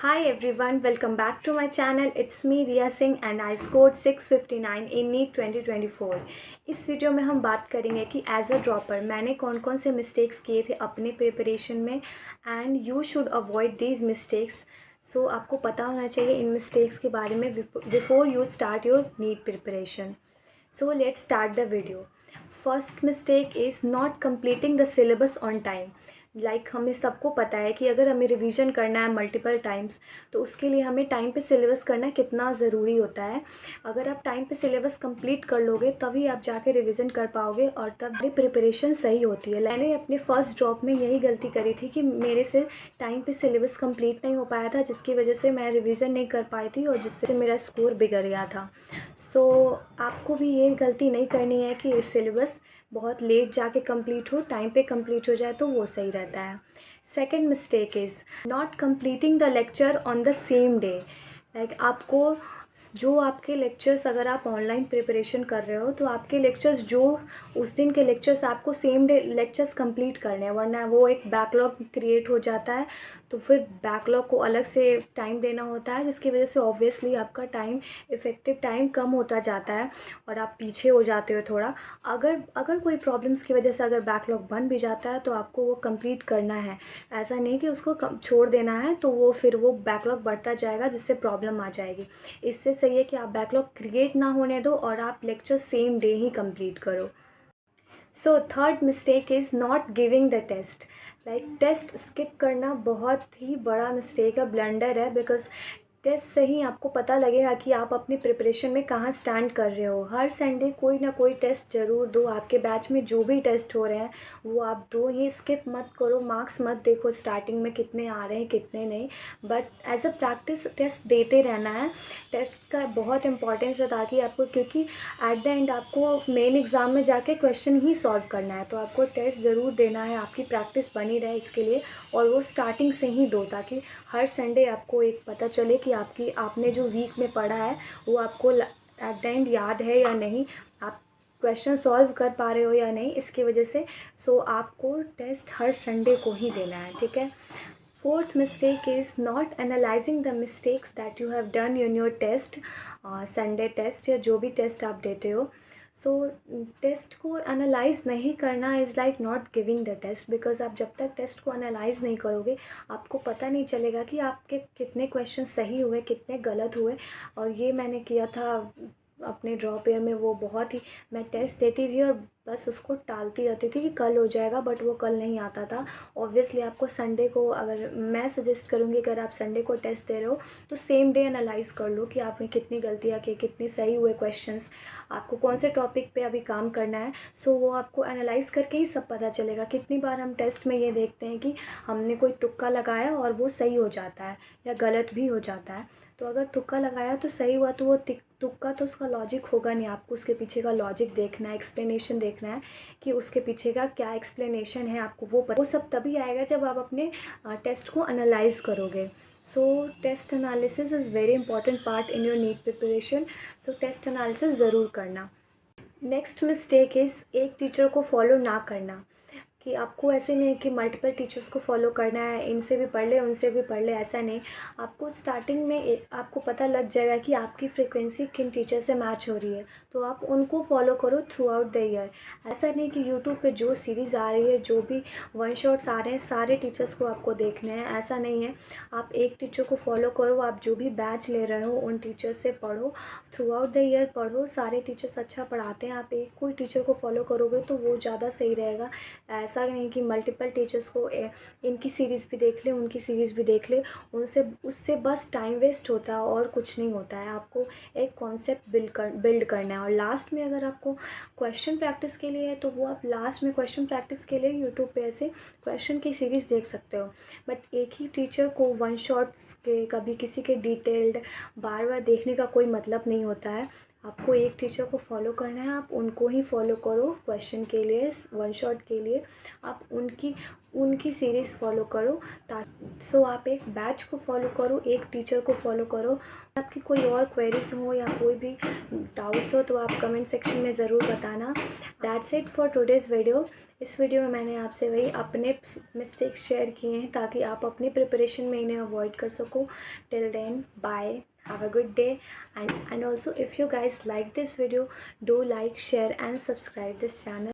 Hi everyone, welcome back to my channel. It's me Riya Singh and I scored 659 in NEET 2024. इस video में हम बात करेंगे कि एज अ ड्रॉपर मैंने कौन कौन से मिस्टेक्स किए थे अपने प्रिपरेशन में and you should avoid these mistakes. So आपको पता होना चाहिए इन मिस्टेक्स के बारे में before you start your NEET preparation. So let's start the video. First mistake is not completing the syllabus on time. हमें सबको पता है कि अगर हमें रिवीजन करना है मल्टीपल टाइम्स तो उसके लिए हमें टाइम पे सिलेबस करना कितना ज़रूरी होता है. अगर आप टाइम पे सिलेबस कंप्लीट कर लोगे तभी आप जाके रिवीजन कर पाओगे और तब प्रिपरेशन सही होती है. मैंने अपने फर्स्ट ड्रॉप में यही गलती करी थी कि मेरे से टाइम पे सिलेबस कंप्लीट नहीं हो पाया था, जिसकी वजह से मैं रिवीजन नहीं कर पाई थी और जिससे मेरा स्कोर बिगड़ गया था. सो आपको भी ये गलती नहीं करनी है कि सिलेबस बहुत लेट जाके कंप्लीट हो, टाइम पे कंप्लीट हो जाए तो वो सही रहता है. Second mistake is not completing the lecture on the same day. आपको जो आपके लेक्चर्स, अगर आप ऑनलाइन प्रिपरेशन कर रहे हो तो आपके लेक्चर्स जो उस दिन के लेक्चर्स आपको सेम डे लेक्चर्स कंप्लीट करने हैं, वरना वो एक बैकलॉग क्रिएट हो जाता है. तो फिर बैकलॉग को अलग से टाइम देना होता है, जिसकी वजह से ऑब्वियसली आपका टाइम, इफ़ेक्टिव टाइम कम होता जाता है और आप पीछे हो जाते हो थोड़ा. अगर कोई प्रॉब्लम्स की वजह से अगर बैकलॉग बन भी जाता है तो आपको वो कंप्लीट करना है. ऐसा नहीं कि उसको छोड़ देना है तो वो फिर वो बैकलॉग बढ़ता जाएगा जिससे प्रॉब्लम आ जाएगी. इससे सही है कि आप बैकलॉग क्रिएट ना होने दो और आप लेक्चर सेम डे ही कंप्लीट करो. So third mistake is not giving the test. Test skip करना बहुत ही बड़ा मिस्टेक है, ब्लंडर है. बिकॉज टेस्ट से ही आपको पता लगेगा कि आप अपनी प्रिपरेशन में कहाँ स्टैंड कर रहे हो. हर संडे कोई ना कोई टेस्ट ज़रूर दो. आपके बैच में जो भी टेस्ट हो रहे हैं वो आप दो ही, स्किप मत करो. मार्क्स मत देखो स्टार्टिंग में कितने आ रहे हैं कितने नहीं, but as a practice test देते रहना है. टेस्ट का बहुत इंपॉर्टेंस है ताकि आपको, क्योंकि एट द एंड आपको मेन एग्ज़ाम में जाके क्वेश्चन ही सॉल्व करना है, तो आपको टेस्ट ज़रूर देना है. आपकी प्रैक्टिस बनी रहे इसके लिए, और वो स्टार्टिंग से ही दो ताकि हर संडे आपको एक पता चले कि आपने जो वीक में पढ़ा है वो आपको एट द एंड याद है या नहीं, आप क्वेश्चन सॉल्व कर पा रहे हो या नहीं, इसकी वजह से. सो आपको टेस्ट हर संडे को ही देना है, ठीक है. Fourth mistake is not analysing the mistakes that you have done in your test, Sunday test या जो भी टेस्ट आप देते हो. सो टेस्ट को एनालाइज नहीं करना is like not giving the test. Because आप जब तक टेस्ट को एनालाइज नहीं करोगे आपको पता नहीं चलेगा कि आपके कितने क्वेश्चन सही हुए कितने गलत हुए. और ये मैंने किया था अपने ड्रॉप ईयर में. वो बहुत ही, मैं टेस्ट देती थी और बस उसको टालती रहती थी कि कल हो जाएगा, बट वो कल नहीं आता था. ऑब्वियसली आपको संडे को, अगर मैं सजेस्ट करूँगी अगर आप संडे को टेस्ट दे रहे हो तो सेम डे एनालाइज कर लो कि आपने कितनी गलतियाँ की, कितने सही हुए क्वेश्चंस, आपको कौन से टॉपिक पे अभी काम करना है. सो वो आपको एनालाइज करके ही सब पता चलेगा. कितनी बार हम टेस्ट में ये देखते हैं कि हमने कोई तुक्का लगाया और वो सही हो जाता है या गलत भी हो जाता है. तो अगर तुक्का लगाया तो सही हुआ, तो वो तुक्का तो उसका लॉजिक होगा नहीं. आपको उसके पीछे का लॉजिक देखना है, एक्सप्लेनेशन देखना है कि उसके पीछे का क्या एक्सप्लेनेशन है. आपको वो सब तभी आएगा जब आप अपने टेस्ट को एनालाइज करोगे. So test analysis is very important part in your NEET preparation. So test analysis ज़रूर करना. नेक्स्ट मिस्टेक इज़ एक टीचर को फॉलो ना करना. कि आपको ऐसे नहीं कि मल्टीपल टीचर्स को फॉलो करना है, इनसे भी पढ़ ले उनसे भी पढ़ ले, ऐसा नहीं. आपको स्टार्टिंग में आपको पता लग जाएगा कि आपकी फ्रिक्वेंसी किन टीचर से मैच हो रही है, तो आप उनको फॉलो करो थ्रू आउट द ईयर. ऐसा नहीं कि यूट्यूब पे जो सीरीज़ आ रही है, जो भी वन शॉट्स आ रहे हैं, सारे टीचर्स को आपको देखने हैं, ऐसा नहीं है. आप एक टीचर को फॉलो करो. आप जो भी बैच ले रहे हो उन टीचर से पढ़ो, थ्रू आउट द ईयर पढ़ो. सारे टीचर्स अच्छा पढ़ाते हैं. आप एक कोई टीचर को फॉलो करोगे तो वो ज़्यादा सही रहेगा. ऐसा नहीं कि मल्टीपल टीचर्स को इनकी सीरीज़ भी देख ले उनकी सीरीज़ भी देख ले, उससे बस टाइम वेस्ट होता है और कुछ नहीं होता है. आपको एक कॉन्सेप्ट बिल्ड करना है. और लास्ट में अगर आपको क्वेश्चन प्रैक्टिस के लिए है तो वो आप लास्ट में क्वेश्चन प्रैक्टिस के लिए यूट्यूब पे ऐसे क्वेश्चन की सीरीज़ देख सकते हो. बट एक ही टीचर को वन शॉट्स के, कभी किसी के डिटेल्ड बार बार देखने का कोई मतलब नहीं होता है. आपको एक टीचर को फॉलो करना है, आप उनको ही फॉलो करो क्वेश्चन के लिए, वन शॉट के लिए आप उनकी सीरीज़ फॉलो करो। सो आप एक बैच को फॉलो करो, एक टीचर को फॉलो करो। आपकी कोई और क्वेरीज हो या कोई भी डाउट्स हो तो आप कमेंट सेक्शन में ज़रूर बताना। That's it for today's video. इस वीडियो में मैंने आपसे वही अपने मिस्टेक्स शेयर किए हैं ताकि आप अपनी प्रिपरेशन में इन्हें अवॉइड कर सको। Till then bye, have a good day, and also if you guys like this video, do like, share and subscribe this channel.